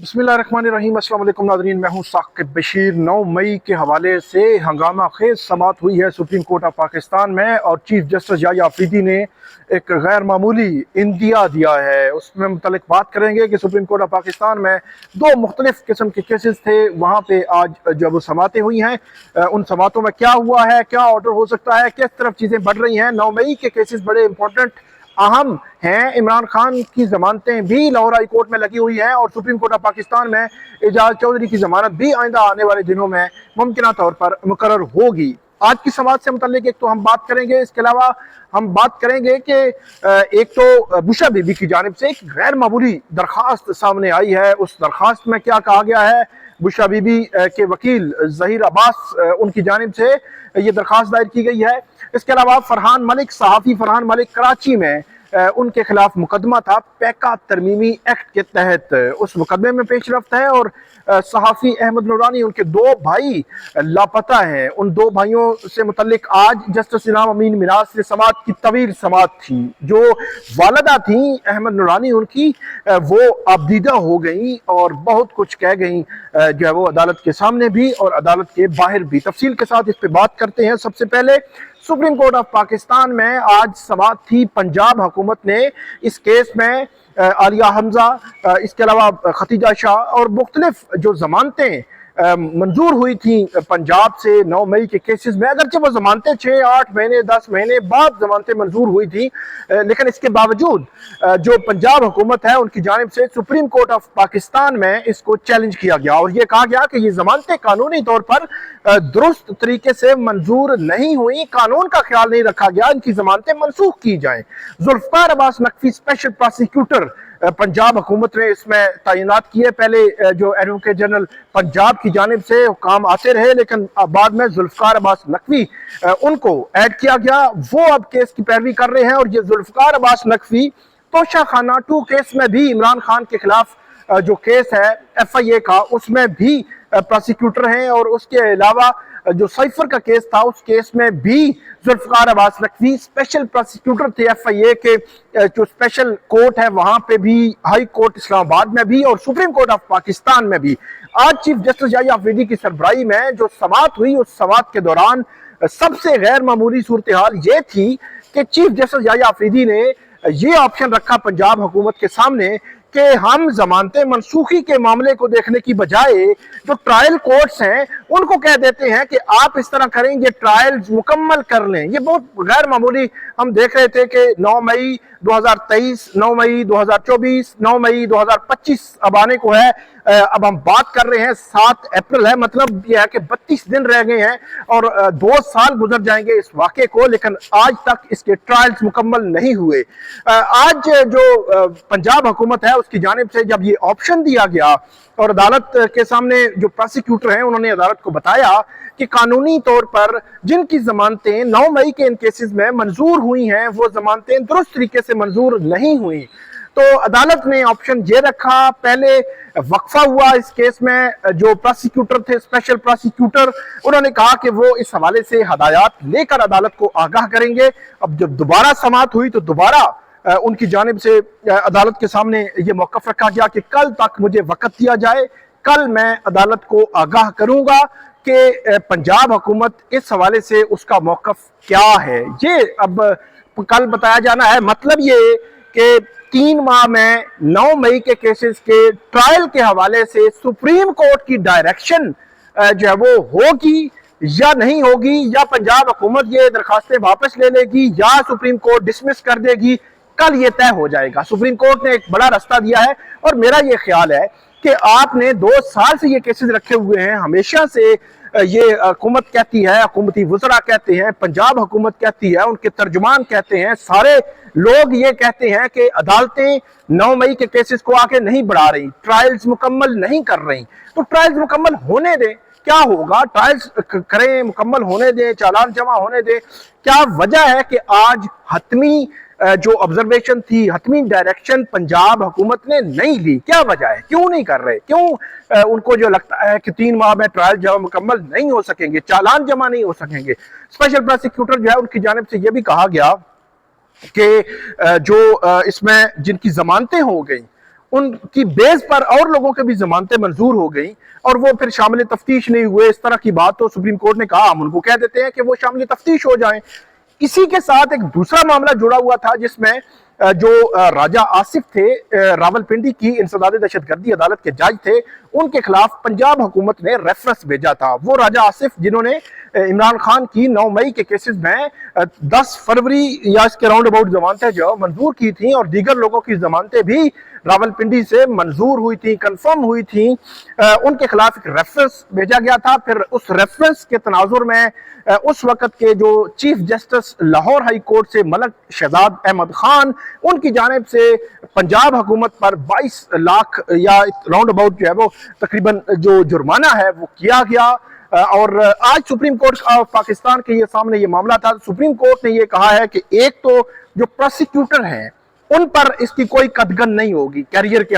बिस्मिल्लाहिर्रहमानिर्रहीम। अस्सलाम वालेकुम नाज़रीन, मैं हूँ साकिब बशीर। 9 मई के हवाले से हंगामा खेज समाअत हुई है सुप्रीम कोर्ट ऑफ पाकिस्तान में और चीफ जस्टिस याह्या अफरीदी ने एक गैर मामूली इंदिया दिया है। उसमें मुतल्लिक बात करेंगे कि सुप्रीम कोर्ट ऑफ पाकिस्तान में 2 मुख्तलिफ किस्म के केसेस थे, वहाँ पे आज जब समातें हुई हैं उन समातों में क्या हुआ है, क्या ऑर्डर हो सकता है, किस तरफ चीज़ें बढ़ रही हैं। 9 मई के केसेस बड़े इंपॉर्टेंट अहम हैं। इमरान खान की जमानतें भी लाहौर हाई कोर्ट में लगी हुई हैं और सुप्रीम कोर्ट ऑफ पाकिस्तान में एजाज चौधरी की जमानत भी आइंदा आने वाले दिनों में मुमकिन तौर पर मुकर्रर होगी। आज की समाअत से मुतल्लिक एक तो हम बात करेंगे, इसके अलावा हम बात करेंगे कि एक तो बुशरा बीबी की जानिब से एक गैर मामूली दरख्वास्त सामने आई है। उस दरख्वास्त में क्या कहा गया है, बुशरा बीबी के वकील ज़हीर अब्बास उनकी जानिब से ये दरख्वास्त दायर की गई है। इसके अलावा फरहान मलिक, सहाफ़ी फरहान मलिक कराची में उनके खिलाफ मुकदमा था पैका तरमीमी एक्ट के तहत। उस मुकदमे में पेशरफ्त है और सहाफ़ी अहमद नूरानी, उनके 2 भाई लापता हैं। उन 2 भाइयों से मुतल्लिक आज जस्टिस इनाम अमीन मिराज से समाअत की तवील समाअत थी। जो वालदा थी अहमद नूरानी उनकी, वो आबदीदा हो गई और बहुत कुछ कह गई, जो है वो अदालत के सामने भी और अदालत के बाहर भी। तफसील के साथ इस पर बात करते हैं। सबसे पहले सुप्रीम कोर्ट ऑफ पाकिस्तान में आज समाअत थी। पंजाब हुकूमत ने इस केस में आलिया हमजा, इसके अलावा खतीजा शाह और मुख्तलिफ जो जमानतें मंजूर हुई थी पंजाब से 9 मई के केसेस में, अगरचे वो जमानतें 6, 8 महीने 10 महीने बाद जमानतें मंजूर हुई थी, लेकिन इसके बावजूद जो पंजाब हुकूमत है उनकी जानिब से सुप्रीम कोर्ट ऑफ पाकिस्तान में इसको चैलेंज किया गया और ये कहा गया कि ये जमानतें कानूनी तौर पर दुरुस्त तरीके से मंजूर नहीं हुई, कानून का ख्याल नहीं रखा गया, इनकी जमानतें मनसूख की जाएं। जुल्फकार अब्बास नकवी स्पेशल प्रोसिक्यूटर पंजाब हुकूमत ने इसमें तैनात किए। पहले जो एडवोकेट जनरल पंजाब की जानिब से काम आते रहे, लेकिन बाद में जुल्फकार अब्बास नकवी उनको ऐड किया गया। वो अब केस की पैरवी कर रहे हैं और ये जुल्फकार अब्बास नकवी तोशा खाना 2 केस में भी इमरान खान के खिलाफ जो केस है FIA का, उसमें भी प्रोसिक्यूटर हैं और उसके अलावा जो साइफर का केस था उस केस में भी जुल्फकार अब्बास नकवी स्पेशल प्रोसिक्यूटर थे। FIA के जो स्पेशल कोर्ट है वहां पे भी, हाई कोर्ट इस्लामाबाद में भी और सुप्रीम कोर्ट ऑफ पाकिस्तान में भी। आज चीफ जस्टिस याह्या अफरीदी की सरबराही में जो समाअत हुई, उस समाअत के दौरान सबसे गैर मामूली सूरत हाल ये थी कि चीफ जस्टिस याह्या अफरीदी ने ये ऑप्शन रखा पंजाब हुकूमत के सामने कि हम जमानतें मनसूखी के मामले को देखने की बजाय जो ट्रायल कोर्ट्स हैं उनको कह देते हैं कि आप इस तरह करेंगे, ट्रायल्स मुकम्मल कर लें। ये बहुत गैर मामूली हम देख रहे थे कि 9 मई 2023, 9 मई 2024, 9 मई 2025 अब आने को है। अब हम बात कर रहे हैं 7 अप्रैल है, मतलब यह है कि 32 दिन रह गए हैं और 2 साल गुजर जाएंगे इस वाक़े को, लेकिन आज तक इसके ट्रायल्स मुकम्मल नहीं हुए। आज जो पंजाब हुकूमत है उसकी जानिब से जब ये ऑप्शन दिया गया और अदालत के सामने जो प्रोसिक्यूटर हैं उन्होंने अदालत को बताया कि कानूनी तौर पर जिनकी जमानतें 9 मई के इन केसेस में मंजूर हुई हैं वो जमानतें दुरुस्त तरीके से मंजूर नहीं हुई, तो अदालत ने ऑप्शन ये रखा। पहले वक्फा हुआ इस केस में, जो प्रोसिक्यूटर थे स्पेशल प्रोसिक्यूटर, उन्होंने कहा कि वो इस हवाले से हदायत लेकर अदालत को आगाह करेंगे। अब जब दोबारा समाअत हुई तो दोबारा उनकी जानिब से अदालत के सामने ये मौक़िफ़ रखा गया कि कल तक मुझे वक़्त दिया जाए, कल मैं अदालत को आगाह करूंगा कि पंजाब हुकूमत इस हवाले से उसका मौक़िफ़ क्या है। ये अब कल बताया जाना है। मतलब ये कि 3 माह में 9 मई के केसेस के ट्रायल के हवाले से सुप्रीम कोर्ट की डायरेक्शन जो है वो होगी या नहीं होगी, या पंजाब हुकूमत ये दरखास्तें वापस ले लेगी या सुप्रीम कोर्ट डिसमिस कर देगी, कल ये तय हो जाएगा। सुप्रीम कोर्ट ने एक बड़ा रास्ता दिया है और मेरा ये ख्याल है कि आपने 2 साल से ये केसेस रखे हुए हैं, हमेशा से ये हुकूमत कहती है, हुकूमती वज़रा कहते हैं, पंजाब हुकूमत कहती है, उनके तर्जुमान कहते हैं, सारे लोग ये कहते हैं कि अदालतें 9 मई के केसेस को आगे नहीं बढ़ा रही, ट्रायल्स मुकम्मल नहीं कर रही। तो ट्रायल्स मुकम्मल होने दें, क्या होगा, ट्रायल्स करें, मुकम्मल होने दें, चालान जमा होने दें। क्या वजह है कि आज हतमी जो ऑब्जर्वेशन थी, हतमी डायरेक्शन पंजाब हुकूमत ने नहीं ली? क्या वजह है, क्यों नहीं कर रहे? क्यों उनको जो लगता है कि 3 माह में ट्रायल जमा मुकम्मल नहीं हो सकेंगे, चालान जमा नहीं हो सकेंगे? स्पेशल प्रोसिक्यूटर जो है उनकी जानिब से यह भी कहा गया कि जो इसमें जिनकी जमानतें हो गई ان کی بیس پر اور لوگوں کے بھی ضمانتیں منظور ہو گئیں اور وہ پھر شامل تفتیش نہیں ہوئے. اس طرح کی بات تو سپریم کورٹ نے کہا ہم ان کو کہہ دیتے ہیں کہ وہ شامل تفتیش ہو جائیں. اسی کے ساتھ ایک دوسرا معاملہ جڑا ہوا تھا جس میں جو راجہ آصف تھے راولپنڈی کی انسداد دہشت گردی عدالت کے جج تھے, ان کے خلاف پنجاب حکومت نے ریفرنس بھیجا تھا. وہ راجہ آصف جنہوں نے عمران خان کی 9 مئی کے کیسز میں 10 فروری یا اس کے راؤنڈ اباؤٹ ضمانتیں جو منظور کی تھیں اور دیگر لوگوں کی ضمانتیں بھی راولپنڈی سے منظور ہوئی تھیں, کنفرم ہوئی تھیں, ان کے خلاف ایک ریفرنس بھیجا گیا تھا. پھر اس ریفرنس کے تناظر میں اس وقت کے جو chief justice Lahore high court سے ملک شہزاد احمد خان, ان کی جانب سے پنجاب حکومت پر 22 لاکھ یا راؤنڈ اباؤٹ جو ہے وہ تقریباً جو جرمانہ ہے وہ کیا گیا. اور آج سپریم کورٹ آف پاکستان کے یہ سامنے یہ معاملہ تھا. سپریم کورٹ نے یہ کہا ہے کہ ایک تو جو پروسیکیوٹر ہیں ان پر اس کی کوئی قدغن نہیں ہوگی کیریئر کے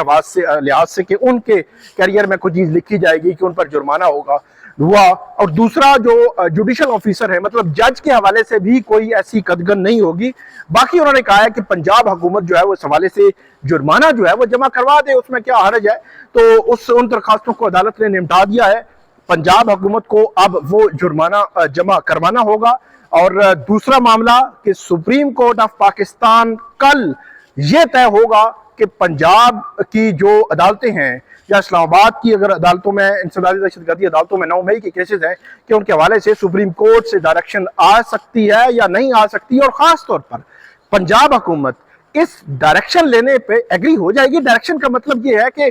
لحاظ سے کہ ان کے کیریئر میں کوئی چیز لکھی جائے گی کہ ان پر جرمانہ ہوگا ہوا, اور دوسرا جو جوڈیشل آفیسر ہے مطلب جج کے حوالے سے بھی کوئی ایسی قدغن نہیں ہوگی. باقی انہوں نے کہا ہے کہ پنجاب حکومت جو ہے وہ اس حوالے سے جرمانہ جو ہے وہ جمع کروا دے, اس میں کیا حرج ہے. تو ان درخواستوں کو عدالت نے نمٹا دیا ہے. پنجاب حکومت کو اب وہ جرمانہ جمع کروانا ہوگا. اور دوسرا معاملہ کہ سپریم کورٹ آف پاکستان کل یہ طے ہوگا کہ پنجاب کی جو عدالتیں ہیں یا اسلام آباد کی اگر عدالتوں میں انسداد دہشت گردی عدالتوں میں 9 مئی کے کیسز ہیں کہ ان کے حوالے سے سپریم کورٹ سے ڈائریکشن آ سکتی ہے یا نہیں آ سکتی, اور خاص طور پر پنجاب حکومت اس ڈائریکشن لینے پہ ایگری ہو جائے گی. ڈائریکشن کا مطلب یہ ہے کہ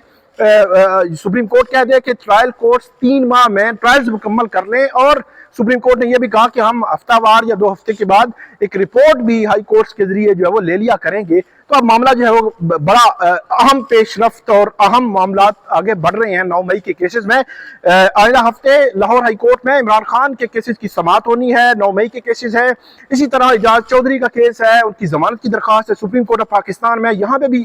سپریم کورٹ کہہ دے کہ ٹرائل کورٹس 3 ماہ میں ٹرائلز مکمل کر لیں, اور سپریم کورٹ نے یہ بھی کہا کہ ہم ہفتہ وار یا 2 ہفتے کے بعد ایک رپورٹ بھی ہائی کورٹس کے ذریعے جو ہے وہ لے لیا کریں گے. تو اب معاملہ جو ہے وہ بڑا اہم پیش رفت اور اہم معاملات آگے بڑھ رہے ہیں 9 مئی کے کیسز میں. آئندہ ہفتے لاہور ہائی کورٹ میں عمران خان کے کیسز کی سماعت ہونی ہے, 9 مئی کے کیسز ہے. اسی طرح اعجاز چودھری کا کیس ہے, ان کی ضمانت کی درخواست ہے سپریم کورٹ آف پاکستان میں, یہاں پہ بھی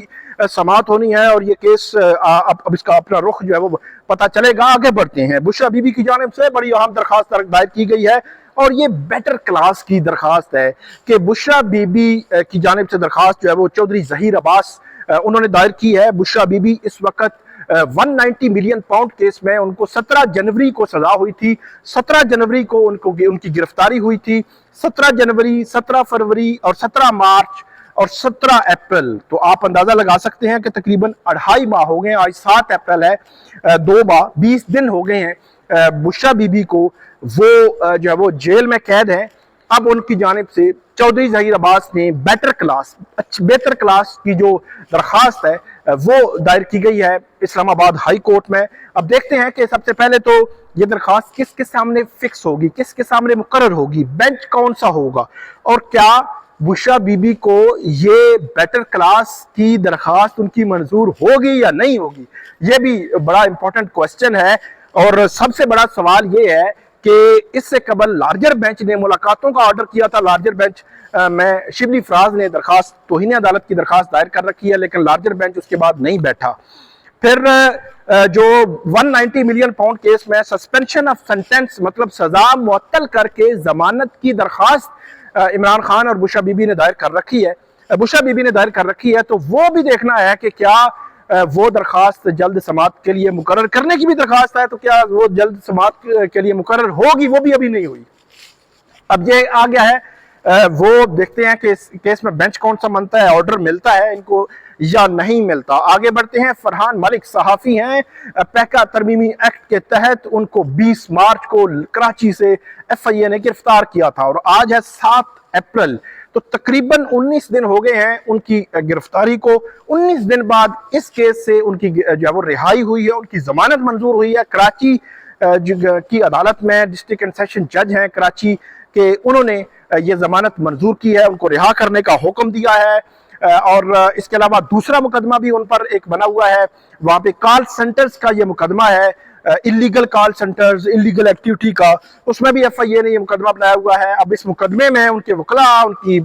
سماعت ہونی ہے, اور یہ کیس اب اس کا اپنا رخ جو ہے وہ پتہ چلے گا. آگے بڑھتے ہیں. بشرا بی بی کی جانب سے بڑی اہم درخواست دائر کی گئی ہے, اور یہ بیٹر کلاس کی درخواست ہے کہ بشرا بی بی کی جانب سے درخواست جو ہے وہ چودھری ظہیر عباس انہوں نے دائر کی ہے. بشرا بی بی اس وقت 190 ملین پاؤنڈ کیس میں ان کو 17 جنوری کو سزا ہوئی تھی. 17 جنوری کو ان کی گرفتاری ہوئی تھی. 17 جنوری 17 فروری اور 17 مارچ اور 17 اپریل, تو آپ اندازہ لگا سکتے ہیں کہ تقریباً 2.5 ماہ ہو گئے ہیں. آج 7 اپریل ہے, 2 ماہ 20 دن ہو گئے ہیں بشرا بی بی کو وہ جو ہے وہ جیل میں قید ہیں. اب ان کی جانب سے چودھری ظہیر عباس نے بہتر کلاس کی جو درخواست ہے وہ دائر کی گئی ہے اسلام آباد ہائی کورٹ میں. اب دیکھتے ہیں کہ سب سے پہلے تو یہ درخواست کس کے سامنے فکس ہوگی, کس کے سامنے مقرر ہوگی, بینچ کون سا ہوگا, اور کیا بشرا بی بی کو یہ بیٹر کلاس کی درخواست ان کی منظور ہوگی یا نہیں ہوگی. یہ بھی بڑا امپورٹنٹ کوسچن ہے, اور سب سے بڑا سوال یہ ہے کہ اس سے قبل لارجر بینچ نے ملاقاتوں کا آرڈر کیا تھا. لارجر بینچ میں شبلی فراز نے درخواست توہین عدالت کی درخواست دائر کر رکھی ہے, لیکن لارجر بینچ اس کے بعد نہیں بیٹھا. پھر جو 190 ملین پاؤنڈ کیس میں سسپینشن آف سینٹنس مطلب سزا معطل کر کے ضمانت کی درخواست عمران خان اور بشرا بی بی نے دائر کر رکھی ہے. تو وہ بھی دیکھنا ہے کہ کیا وہ درخواست جلد سماعت کے لیے مقرر کرنے کی بھی درخواست ہے, تو کیا وہ جلد سماعت کے لیے مقرر ہوگی, وہ بھی ابھی نہیں ہوئی. اب یہ آ گیا ہے, وہ دیکھتے ہیں کہ اس کیس میں بینچ کون سا منتا ہے, آرڈر ملتا ہے ان کو یا نہیں ملتا. آگے بڑھتے ہیں. فرحان ملک صحافی ہیں, پیکا ترمیمی ایکٹ کے تحت ان کو 20 مارچ کو کراچی سے FIA نے گرفتار کیا تھا, اور آج ہے 7 اپریل, تو تقریباً 19 دن ہو گئے ہیں ان کی گرفتاری کو. 19 دن بعد اس کیس سے ان کی جو ہے وہ رہائی ہوئی ہے, ان کی ضمانت منظور ہوئی ہے. کراچی کی عدالت میں ڈسٹرکٹ اینڈ سیشن جج ہیں کراچی کے, انہوں نے یہ ضمانت منظور کی ہے, ان کو رہا کرنے کا حکم دیا ہے. اور اس کے علاوہ دوسرا مقدمہ بھی ان پر ایک بنا ہوا ہے, وہاں پہ کال سینٹرز کا یہ مقدمہ ہے, اللیگل کال سینٹرز, اللیگل ایکٹیویٹی کا, اس میں بھی FIA نے یہ مقدمہ بنایا ہوا ہے. اب اس مقدمے میں ان کے وکلاء, ان کی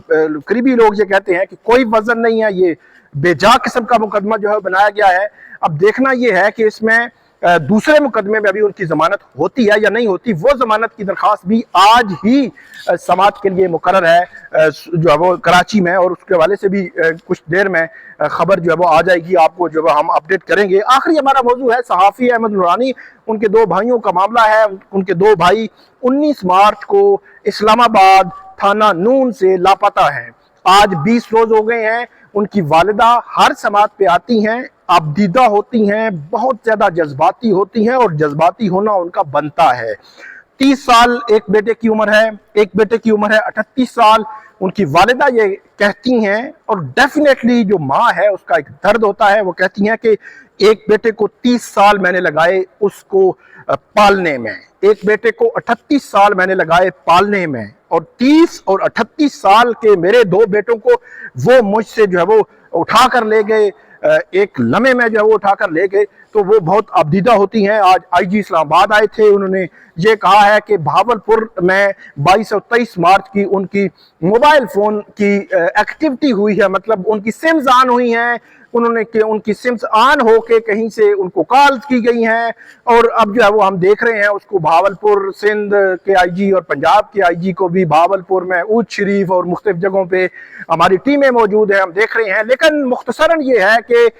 قریبی لوگ یہ کہتے ہیں کہ کوئی وزن نہیں ہے, یہ بے جا قسم کا مقدمہ جو ہے بنایا گیا ہے. اب دیکھنا یہ ہے کہ اس میں दूसरे मुकदमे में अभी उनकी जमानत होती है या नहीं होती, वो जमानत की दरख्वास्त भी आज ही समाअत के लिए मुकर्रर है जो है वो कराची में, और उसके हवाले से भी कुछ देर में खबर जो है वो आ जाएगी, आपको जो है हम अपडेट करेंगे। आखिरी हमारा मौजू है सहाफ़ी अहमद नूरानी, उनके दो भाइयों का मामला है। उनके दो भाई 19 मार्च को इस्लामाबाद थाना नून से लापता हैं। आज 20 रोज हो गए हैं। उनकी वालिदा हर समात पे आती हैं, आबदीदा होती हैं, बहुत ज़्यादा जज्बाती होती हैं, और जज्बाती होना उनका बनता है। 30 साल एक बेटे की उम्र है, एक बेटे की उम्र है 38 साल। उनकी वालिदा ये कहती हैं, और डेफिनेटली जो माँ है उसका एक दर्द होता है, वो कहती हैं कि एक बेटे को 30 साल मैंने लगाए उसको पालने में, एक बेटे को 38 साल मैंने लगाए पालने में, और 30 और 38 साल के मेरे दो बेटों को वो मुझसे जो है वो उठा कर ले गए, एक लम्हे में जो है वो उठा कर ले गए। तो वो बहुत अबदीदा होती हैं। आज आईजी इस्लामाबाद आए थे, उन्होंने ये कहा है कि भावलपुर में 22 और 23 मार्च की उनकी मोबाइल फ़ोन की एक्टिविटी हुई है, मतलब उनकी सिम्स ऑन हुई हैं, उन्होंने कि उनकी सिम्स ऑन हो के कहीं से उनको कॉल की गई हैं, और अब जो है वो हम देख रहे हैं उसको भावलपुर सिंध के आईजी और पंजाब के आईजी को भी भावलपुर में ऊद शरीफ और मुख्तलिफ जगहों पे हमारी टीमें मौजूद हैं, हम देख रहे हैं। लेकिन मुख्तसरन ये है कि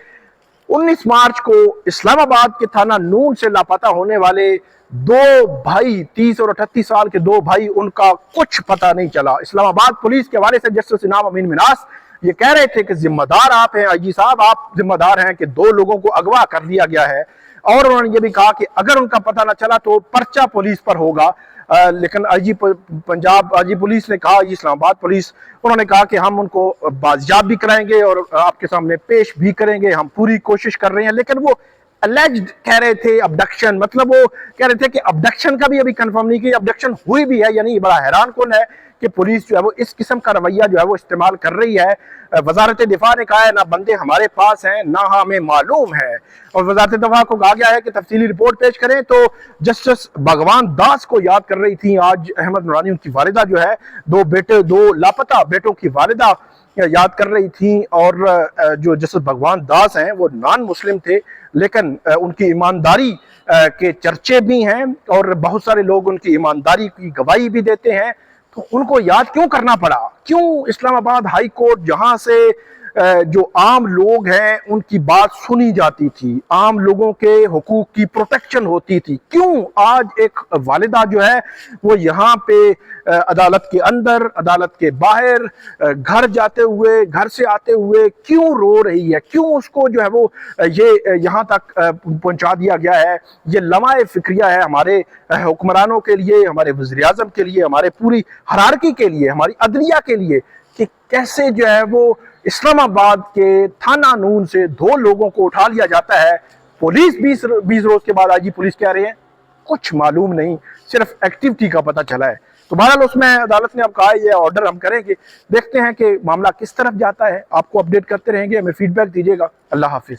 19 मार्च को इस्लामाबाद के थाना नून से लापता होने वाले दो भाई, 30 और 38 साल के दो भाई, उनका कुछ पता नहीं चला। इस्लामाबाद पुलिस के हवाले से जस्टिस इनाम अमीन मिनास ये कह रहे थे कि जिम्मेदार आप हैं आईजी साहब, आप जिम्मेदार हैं कि दो लोगों को अगवा कर लिया गया है, और उन्होंने ये भी कहा कि अगर उनका पता ना चला तो पर्चा पुलिस पर होगा। लेकिन आईजी पंजाब, आईजी पुलिस ने कहा, इस्लामाबाद पुलिस, उन्होंने कहा कि हम उनको बाजियाब भी कराएंगे और आपके सामने पेश भी करेंगे, हम पूरी कोशिश कर रहे हैं। लेकिन वो अलेज्ड कह रहे थे अबडक्शन, मतलब वो कह रहे थे कि अबडक्शन का भी अभी कंफर्म नहीं कि अबडक्शन हुई भी है या नहीं। बड़ा हैरान कौन है कि पुलिस जो है वो इस किस्म का रवैया जो है वो इस्तेमाल कर रही है। वजारत दिफा ने कहा है ना बंदे हमारे पास हैं ना हमें मालूम है, और वजारत दिफा को कहा गया है कि तफसीली रिपोर्ट पेश करें। तो जस्टिस भगवान दास को याद कर रही थी आज अहमद नूरानी, उनकी वालिदा जो है, दो लापता बेटों की वालिदा याद कर रही थी। और जो जस्टिस भगवान दास हैं वो नॉन मुस्लिम थे, लेकिन उनकी ईमानदारी के चर्चे भी हैं, और बहुत सारे लोग उनकी ईमानदारी की गवाही भी देते हैं। तो उनको याद क्यों करना पड़ा? क्यों इस्लामाबाद हाई कोर्ट, जहां से जो आम लोग हैं उनकी बात सुनी जाती थी, आम लोगों के हुकूक की प्रोटेक्शन होती थी, क्यों आज एक वालिदा जो है वो यहाँ पे अदालत के अंदर, अदालत के बाहर, घर जाते हुए, घर से आते हुए क्यों रो रही है? क्यों उसको जो है वो ये यहाँ तक पहुँचा दिया गया है? ये लम्हा फिक्रिया है हमारे हुक्मरानों के लिए, हमारे वज़ीर आज़म के लिए, हमारे पूरी हायरार्की के लिए, हमारी अदलिया के लिए, कि कैसे जो है वो इस्लामाबाद के थाना नून से दो लोगों को उठा लिया जाता है। पुलिस 20 रोज के बाद आईजी पुलिस कह रहे हैं कुछ मालूम नहीं, सिर्फ एक्टिविटी का पता चला है। तो बहरहाल उसमें अदालत ने अब कहा ये ऑर्डर हम करेंगे, देखते हैं कि मामला किस तरफ जाता है। आपको अपडेट करते रहेंगे, हमें फीडबैक दीजिएगा। अल्लाह हाफिज।